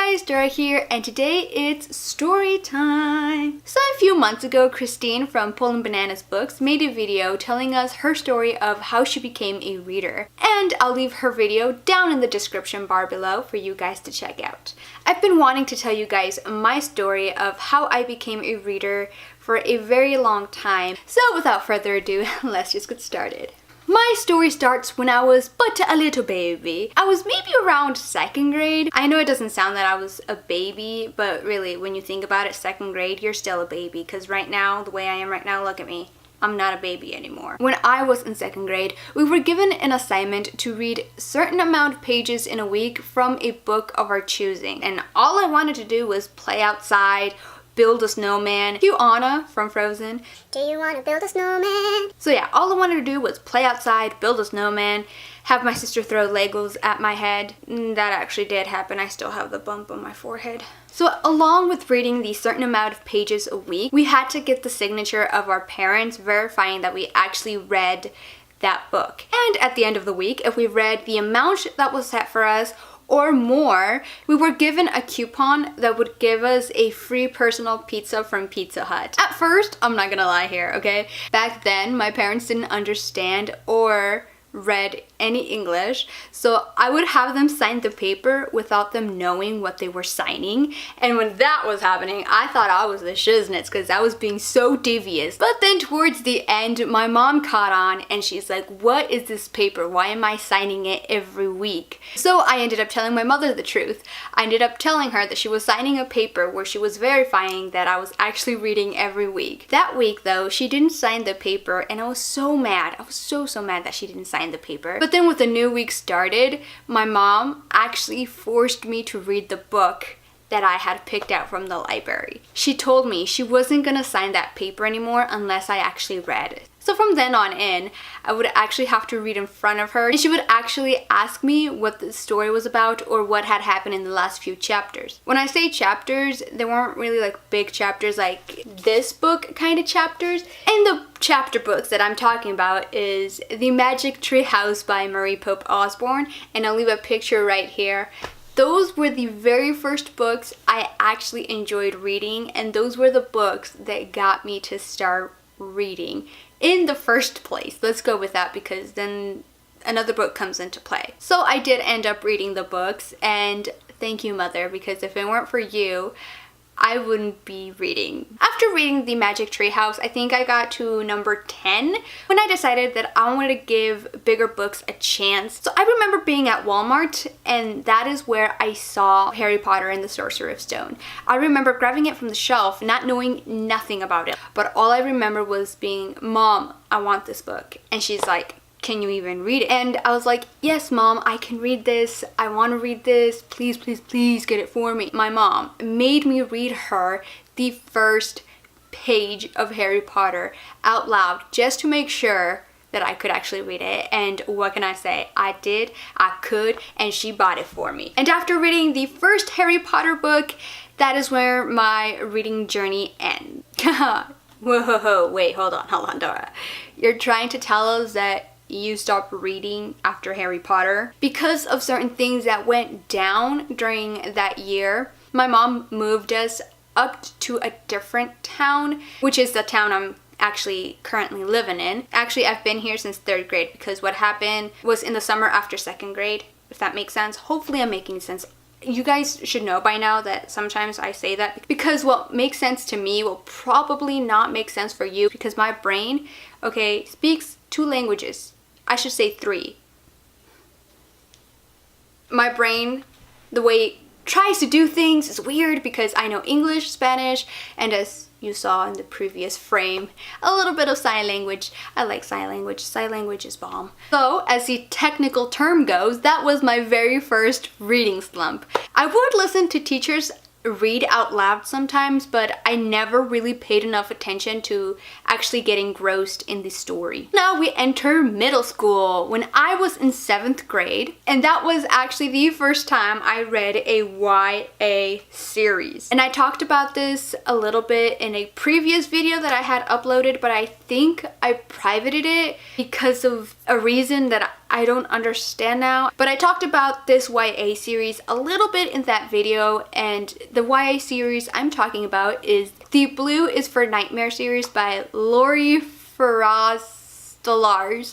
guys, Dora here, and today it's story time. So a few months ago, Christine from Poland Bananas Books made a video telling us her story of how she became a reader. And I'll leave her video down in the description bar below for you guys to check out. I've been wanting to tell you guys my story of how I became a reader for a very long time. So without further ado, let's just get started. My story starts when I was but a little baby. I was maybe around 2nd grade. I know it doesn't sound that I was a baby, but really when you think about it, 2nd grade, you're still a baby, because right now, the way I am right now, look at me. I'm not a baby anymore. When I was in 2nd grade, we were given an assignment to read a certain amount of pages in a week from a book of our choosing. And all I wanted to do was play outside, build a snowman. Cue Anna from Frozen. Do you want to build a snowman? So yeah, all I wanted to do was play outside, build a snowman, have my sister throw Legos at my head. That actually did happen. I still have the bump on my forehead. So along with reading the certain amount of pages a week, we had to get the signature of our parents verifying that we actually read that book. And at the end of the week, if we read the amount that was set for us or more, we were given a coupon that would give us a free personal pizza from Pizza Hut. At first, I'm not gonna lie here, okay? Back then, my parents didn't understand or read any English, so I would have them sign the paper without them knowing what they were signing. And when that was happening, I thought I was the shiznits because I was being so devious. But then towards the end, my mom caught on and she's like, what is this paper? Why am I signing it every week? So I ended up telling my mother the truth. I ended up telling her that she was signing a paper where she was verifying that I was actually reading every week. That week though, she didn't sign the paper and I was so mad. I was so mad that she didn't sign the paper. But then when the new week started, my mom actually forced me to read the book that I had picked out from the library. She told me she wasn't gonna sign that paper anymore unless I actually read it. So from then on in, I would actually have to read in front of her, and she would actually ask me what the story was about or what had happened in the last few chapters. When I say chapters, they weren't really like big chapters like this book kind of chapters. And the chapter books that I'm talking about is The Magic Tree House by Marie Pope Osborne, and I'll leave a picture right here. Those were the very first books I actually enjoyed reading, and those were the books that got me to start reading in the first place. Let's go with that because then another book comes into play. So I did end up reading the books, and thank you, Mother, because if it weren't for you, I wouldn't be reading. After reading The Magic Tree House, I think I got to number 10 when I decided that I wanted to give bigger books a chance. So I remember being at Walmart, and that is where I saw Harry Potter and the Sorcerer's Stone. I remember grabbing it from the shelf, not knowing nothing about it, but all I remember was being, Mom, I want this book. And she's like, can you even read it? And I was like, yes, Mom, I can read this. I want to read this. Please, please, please get it for me. My mom made me read her the first page of Harry Potter out loud just to make sure that I could actually read it. And what can I say? I did, I could, and she bought it for me. And after reading the first Harry Potter book, that is where my reading journey ends. Whoa, wait, hold on, Dora. You're trying to tell us that you stopped reading after Harry Potter? Because of certain things that went down during that year, my mom moved us up to a different town, which is the town I'm actually currently living in. Actually, I've been here since 3rd grade because what happened was in the summer after 2nd grade, if that makes sense. Hopefully I'm making sense. You guys should know by now that sometimes I say that because what makes sense to me will probably not make sense for you, because my brain, okay, speaks 2 languages. I should say 3. My brain, the way it tries to do things is weird because I know English, Spanish, and as you saw in the previous frame, a little bit of sign language. I like sign language. Sign language is bomb. So, as the technical term goes, that was my very first reading slump. I would listen to teachers read out loud sometimes, but I never really paid enough attention to actually get engrossed in the story. Now we enter middle school when I was in 7th grade, and that was actually the first time I read a YA series. And I talked about this a little bit in a previous video that I had uploaded, but I think I privated it because of a reason that I don't understand now. But I talked about this YA series a little bit in that video, and the YA series I'm talking about is The Blue is for Nightmare series by Lori Faraz Stallars.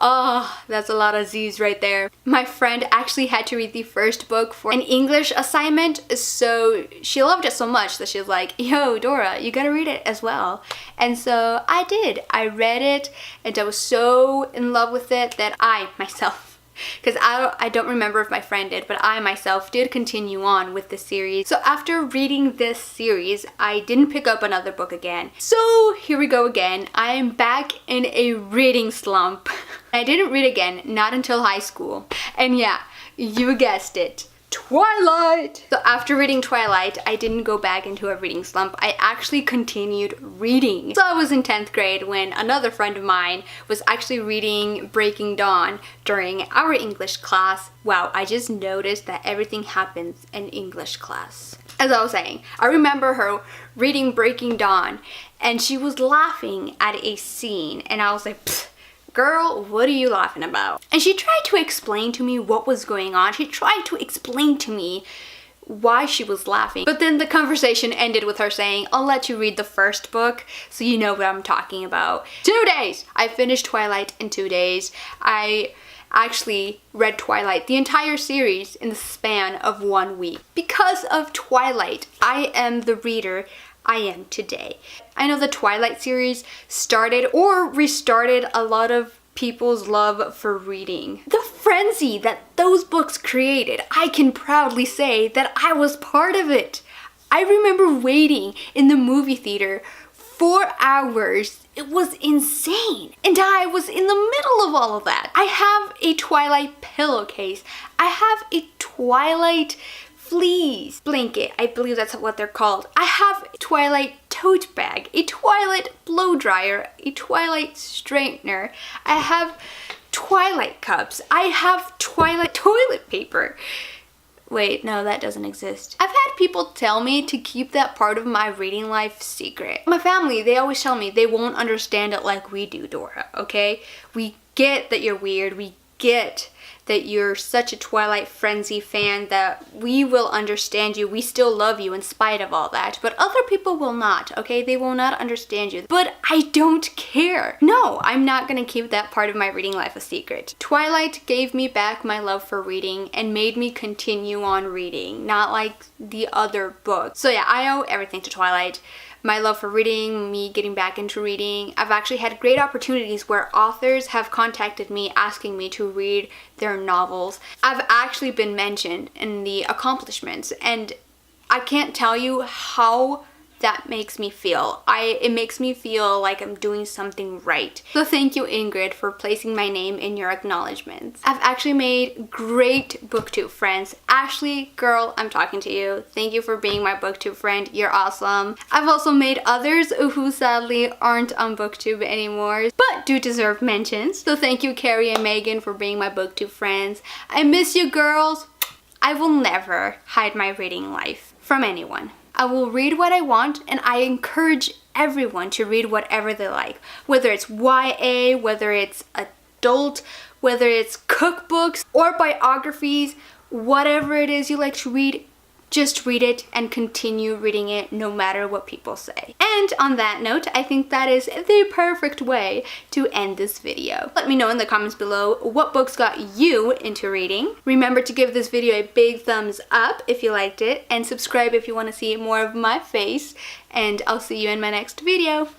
Oh, that's a lot of Z's right there. My friend actually had to read the first book for an English assignment, so she loved it so much that she was like, yo, Dora, you gotta read it as well. And so I did. I read it, and I was so in love with it that I myself, because I don't remember if my friend did, but I myself did continue on with the series. So after reading this series, I didn't pick up another book again. So here we go again. I am back in a reading slump. I didn't read again, not until high school. And yeah, you guessed it. Twilight! So after reading Twilight, I didn't go back into a reading slump. I actually continued reading. So I was in 10th grade when another friend of mine was actually reading Breaking Dawn during our English class. Wow, I just noticed that everything happens in English class. As I was saying, I remember her reading Breaking Dawn and she was laughing at a scene and I was like, pfft. Girl, what are you laughing about? And she tried to explain to me what was going on. She tried to explain to me why she was laughing. But then the conversation ended with her saying, I'll let you read the first book so you know what I'm talking about. 2 days! I finished Twilight in 2 days. I actually read Twilight, the entire series, in the span of 1 week. Because of Twilight, I am the reader I am today. I know the Twilight series started or restarted a lot of people's love for reading. The frenzy that those books created, I can proudly say that I was part of it. I remember waiting in the movie theater 4 hours. It was insane. And I was in the middle of all of that. I have a Twilight pillowcase. I have a Twilight fleece blanket, I believe that's what they're called. I have a Twilight tote bag, a Twilight blow dryer, a Twilight straightener. I have Twilight cups. I have Twilight toilet paper. Wait, no, that doesn't exist. I've had people tell me to keep that part of my reading life secret. My family, they always tell me they won't understand it like we do, Dora, okay? We get that you're weird. We get that you're such a Twilight Frenzy fan that we will understand you. We still love you in spite of all that. But other people will not, okay? They will not understand you. But I don't care. No, I'm not gonna keep that part of my reading life a secret. Twilight gave me back my love for reading and made me continue on reading, not like the other books. So yeah, I owe everything to Twilight. My love for reading, me getting back into reading. I've actually had great opportunities where authors have contacted me asking me to read their novels. I've actually been mentioned in the accomplishments and I can't tell you how that makes me feel. It makes me feel like I'm doing something right. So thank you, Ingrid, for placing my name in your acknowledgements. I've actually made great booktube friends. Ashley, girl, I'm talking to you. Thank you for being my booktube friend. You're awesome. I've also made others who sadly aren't on booktube anymore, but do deserve mentions. So thank you, Carrie and Megan, for being my booktube friends. I miss you, girls. I will never hide my reading life from anyone. I will read what I want, and I encourage everyone to read whatever they like. Whether it's YA, whether it's adult, whether it's cookbooks or biographies, whatever it is you like to read, just read it and continue reading it no matter what people say. And on that note, I think that is the perfect way to end this video. Let me know in the comments below what books got you into reading. Remember to give this video a big thumbs up if you liked it, and subscribe if you want to see more of my face, and I'll see you in my next video.